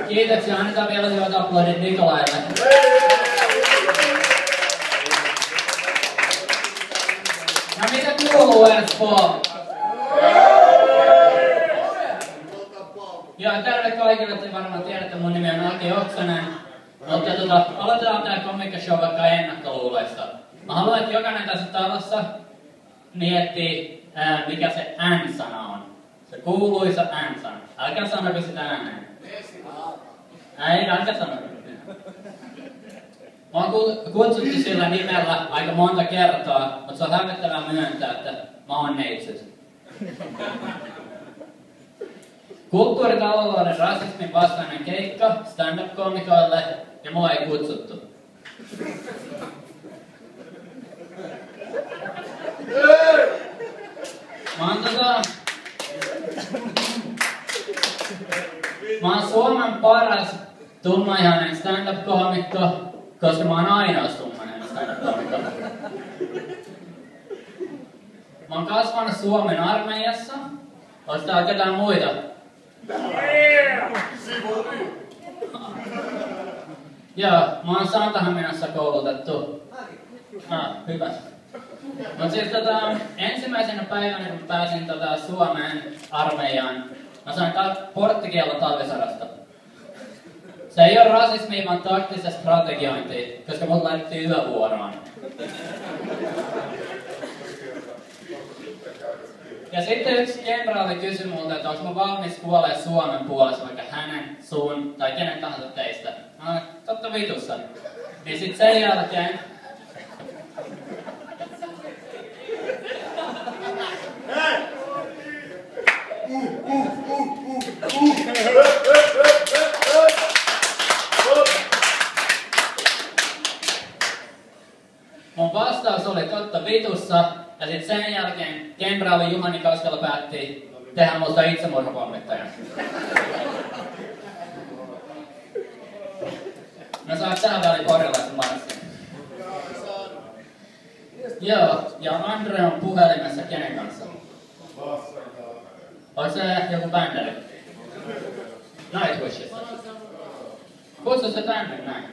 Kiitoksia, annetaan vielä hyvät aplodit Nikolaille. No mitä kuuluu Espoo? Joo, terve kaikille, te varmaan tiedätte, mun nimi on Aki Oksanen. Mutta aloitetaan tää komiikkashow vaikka ennakkoluuleista. Mä haluan, että jokainen tässä talossa miettii, mikä se N-sana on. Se kuuluisa N-sana. Älkää sanoko sitä ääneen. Älkää sanoko. Mä oon kutsuttu sillä nimellä aika monta kertaa, mutta se on hävettävää myöntää, että mä oon neitsyt. Kulttuuritalouden rasismin vastainen keikka stand-up-komikoille ja mua ei kutsuttu. Mä oon Suomen paras tummaihainen stand-up-komikko, koska mä oon ainoas tummaihainen stand-up-komikko. Mä oon kasvanut Suomen armeijassa. Olis täällä ketään muita? Joo, mä oon Santahaminassa koulutettu. Hyvä. Mut siis ensimmäisenä päivänä kun pääsin Suomeen armeijaan, mä sain porttikielto talvisodasta. Se ei oo rasismia, vaan taktista strategiointia, koska mut laitettiin yövuoroon. Ja sitten yksi kenraali kysyi multa, että onko mä valmis kuolee Suomen puolesta, vaikka hänen, sun tai kenen tahansa teistä. Mä sanoin, totta vitussa. Niin sit sen jälkeen... Mun vastaus oli totta vitussa, ja sit sen jälkeen kenraali Juhani Kaskela päätti tehdä musta itsemurhapommittajan. No saat tähän väliin porilaisen marssin. Joo, ja Andre on puhelimessa kenen kanssa? Ois se joku bänderi? Nightwishista. Kutsu se tänne näin.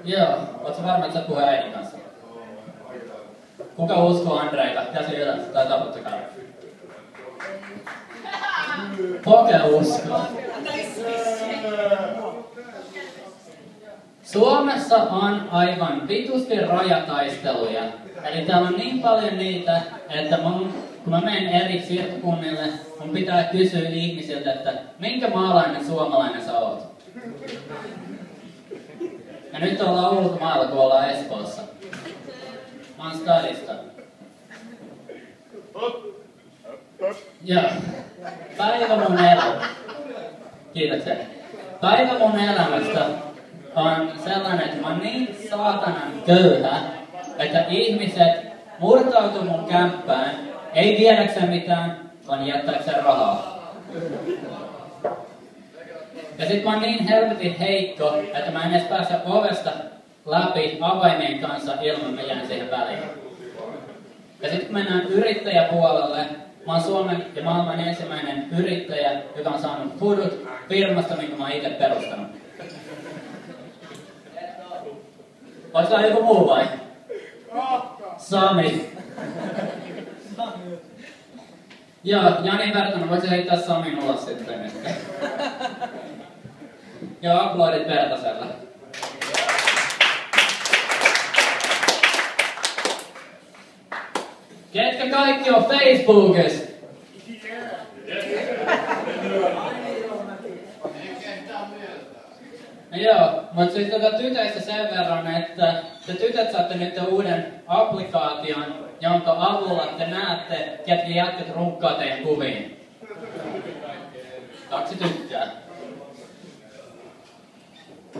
Joo, ootko varma, että sä puhuu äidin kanssa? Kuka uskoo Andreita? Käsi ylös, tai taputtakaa. Poke uskoo. Suomessa on aivan vitusti rajataisteluja. Eli täällä on niin paljon niitä, että kun mä menen eri siirtokunnille, mun pitää kysyä ihmisiltä, että minkä maalainen suomalainen sä oot? Ja nyt ollaan ulkomailla, kun ollaan Espoossa. Mä oon stadista. Joo. Päivä mun elämä. Kiitoksia. Päivä mun elämästä on sellainen, että mä oon niin saatanan köyhä, että ihmiset murtautuu mun kämppään, ei viedäkseen mitään, vaan jättääkseen rahaa. Ja sit mä oon niin helvetin heikko, että mä en edes pääse ovesta läpi avaimien kanssa ilman mä jään siihen väliin. Ja sit kun mennään yrittäjäpuolelle, mä oon Suomen ja maailman ensimmäinen yrittäjä, joka on saanut fudut firmasta, minkä mä oon ite perustanut. Ois tää joku muu vai? Sami. Joo, Jani Vertanen, voitko heittää Samin ulos sitten? Joo, aplodit Vertaselle. Ketkä kaikki on Facebookissa? Joo, mutta siis tytöistä sen verran, että te tytöt saatte nyt uuden applikaation, jonka avulla te näette, ketkä jätkät runkkaa teidän kuviin. 2 tykkää.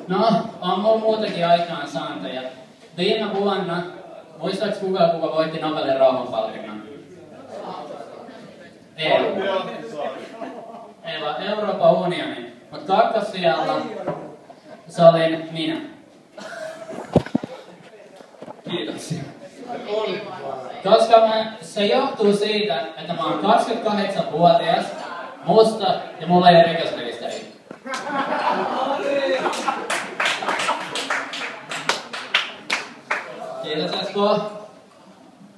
No, on mulla muutenkin aikaansaantoja. Viime vuonna, muistaaks kuka voitti Nobelin rauhanpalkinnon? EU. Ei vaan Euroopan unioni. Mut kakkosijalla se olin minä. Kiitoksia. Koska se johtuu siitä, että mä oon 28-vuotias, musta ja mulla ei ole rikosrekisteri. Kiitos Esko.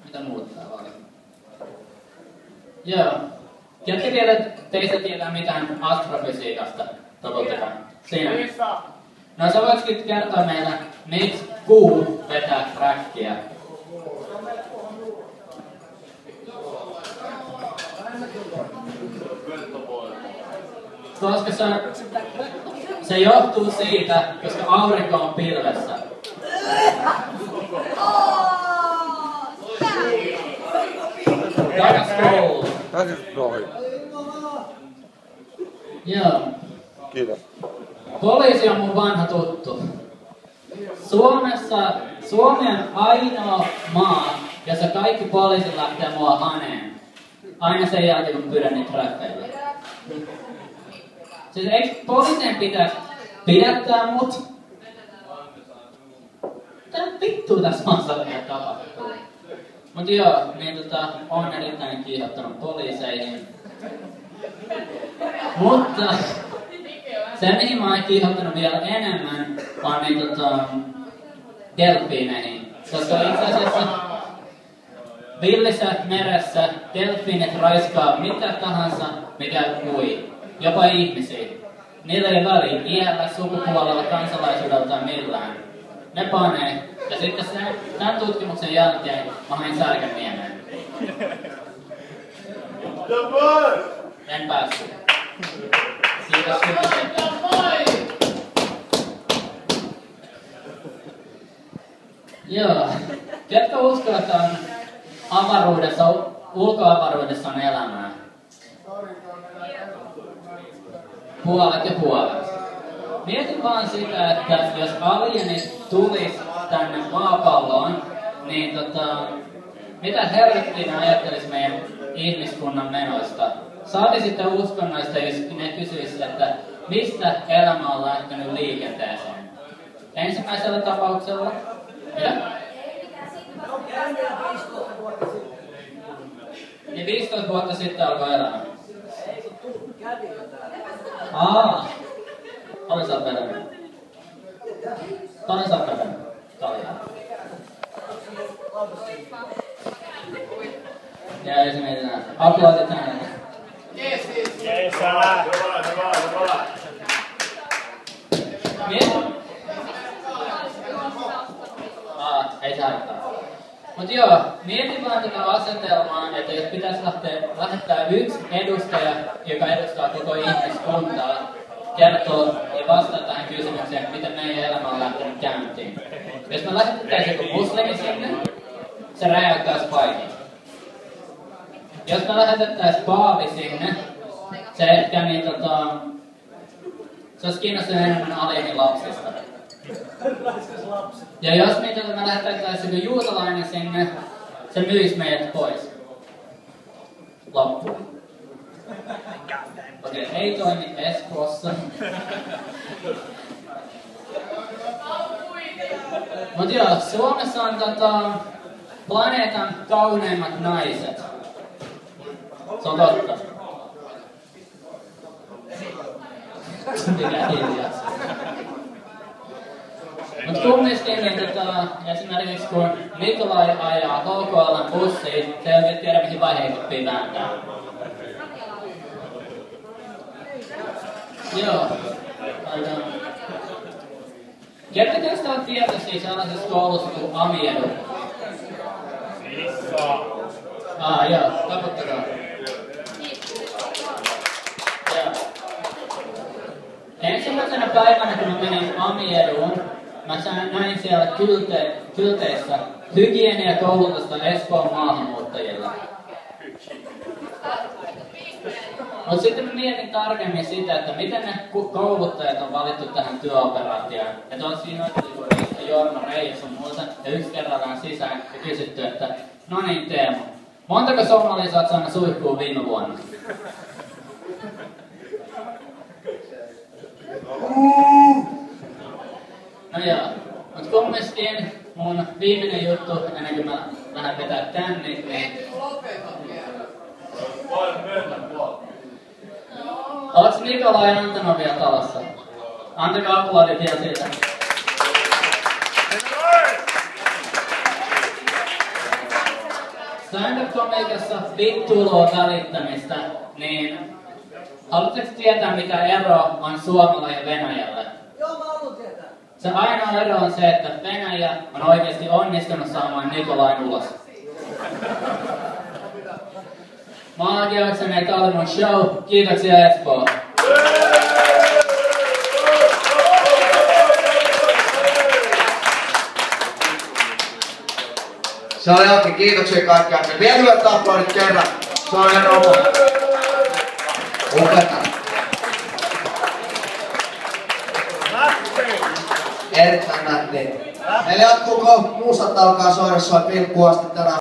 Mitä muuta täällä oli? Joo. Ketkä teistä tietää mitään astrofysiikasta? Totuttakaa. Siinä. No sä voitkin kertoa meille, miksi kuu vetää räkkiä. Koska se johtuu siitä, koska aurinko on pilvessä. Takas kouluun. Joo. Kiitos. Poliisi on mun vanha tuttu. Suomi on ainoa maa, jossa kaikki poliisit lähtee mua haneen. Aina sen jälkeen, kun pyydän niitä treffeille. Siis eikö poliisien pitäisi pidättää mut? Mitä vittua tässä maassa oikein tapahtuu? Mut joo, niin on erittäin kiihottanut poliiseihin. Mutta se, mihin mä oon kiihottanut vielä enemmän, on niin delfiineihin. Koska itse asiassa villissä meressä delfiinit raiskaa mitä tahansa, mikä ui. Jopa ihmisiä. Niillä ei väliä iällä, sukupuolella, kansalaisuudella tai millään. Ne panee. Ja sitten tämän tutkimuksen jälkeen mä hain Särkänniemeen. En päässyt. Kiitos kysystä. Joo. Ketkä uskoo, että on ulkoavaruudessa on elämää? Puolet ja puolet. Mietin vaan sitä, että jos alienit tulis tänne maapalloon, niin mitä helvettiin ne ajattelis meidän ihmiskunnan menoista? Saati sitten uskonnoista, jos ne kysyisi, että mistä elämä on lähtenyt liikenteeseen? Ensimmäisellä tapauksella? Mitä? Niin 15 vuotta sitten alkoi elämä. Oli sä pedannut. Toni sä pedannut. Ja ei se mitään. Aplodit hänelle. Yes. Ei se haittaa. Mut joo, mietin vaan tätä asetelmaa, että jos pitäisi lähettää yksi edustaja, joka edustaa koko ihmiskuntaa, kertoo ja vastaa tähän kysymykseen, miten meidän elämä on lähtenyt käyntiin. Jos me lähetettäisiin joku muslimi sinne, se räjäyttäisi paikin. Jos me lähetettäisiin paavi sinne, se ehkä niin se olisi kiinnostunut enemmän alienin lapsista. Ja jos me lähetettäisiin joku juutalainen sinne, se myisi meidät pois. Loppuun. Okei, ei toimi Espoossa. Mut joo, Suomessa on planeetan kauneimmat naiset. Se on totta. Mikä hiljaista. Mut kumminkin, niin esimerkiksi kun Nikolai ajaa HKL:n bussiin, se ei oikein tiedä mihin vaiheikoppiin vääntää. Joo. Ketkä teistä on tietoisia sellaisessa koulussa kuin Amiedu? Joo, taputtakaa. Joo. Ensimmäisenä päivänä, kun mä menin Amieduun, mä näin siellä kylteissä hygieniakoulutusta Espoon maahanmuuttajille. Mutta sitten mä mietin tarkemmin sitä, että miten ne kouluttajat on valittu tähän työoperaatioon. Ja tuolla siinä on Jorma Reijus on muuta, ja yksi kerrallaan sisään ja kysytty, että no niin Teemu, montako somalia sä oot saanut suihkuun viime vuonna? No joo, mutta kumminkin mun viimeinen juttu, ennen kuin mä lähden vetää tän, niin... Onks Nikolai ja Antonov vielä talossa? Antakaa aplodit vielä siitä. Stand-up-komiikassa vittuilu on välittämistä, niin haluatteko tietää mikä ero on Suomella ja Venäjällä? Joo, mä haluan tietää. Se ainoa ero on se, että Venäjä on oikeasti onnistunut saamaan Nikolain ulos. Mä oon Kioksen, tää oli mun show. Kiitoksia Espoo. Se oli oikein, kiitoksia kaikkia. Vielä hyvät aplodit kerran. Se on ihan oma. Upeeta. Erittäin nätti. Meillä jatkuu, kun muusat alkaa soida sua pilkkuun asti tänään.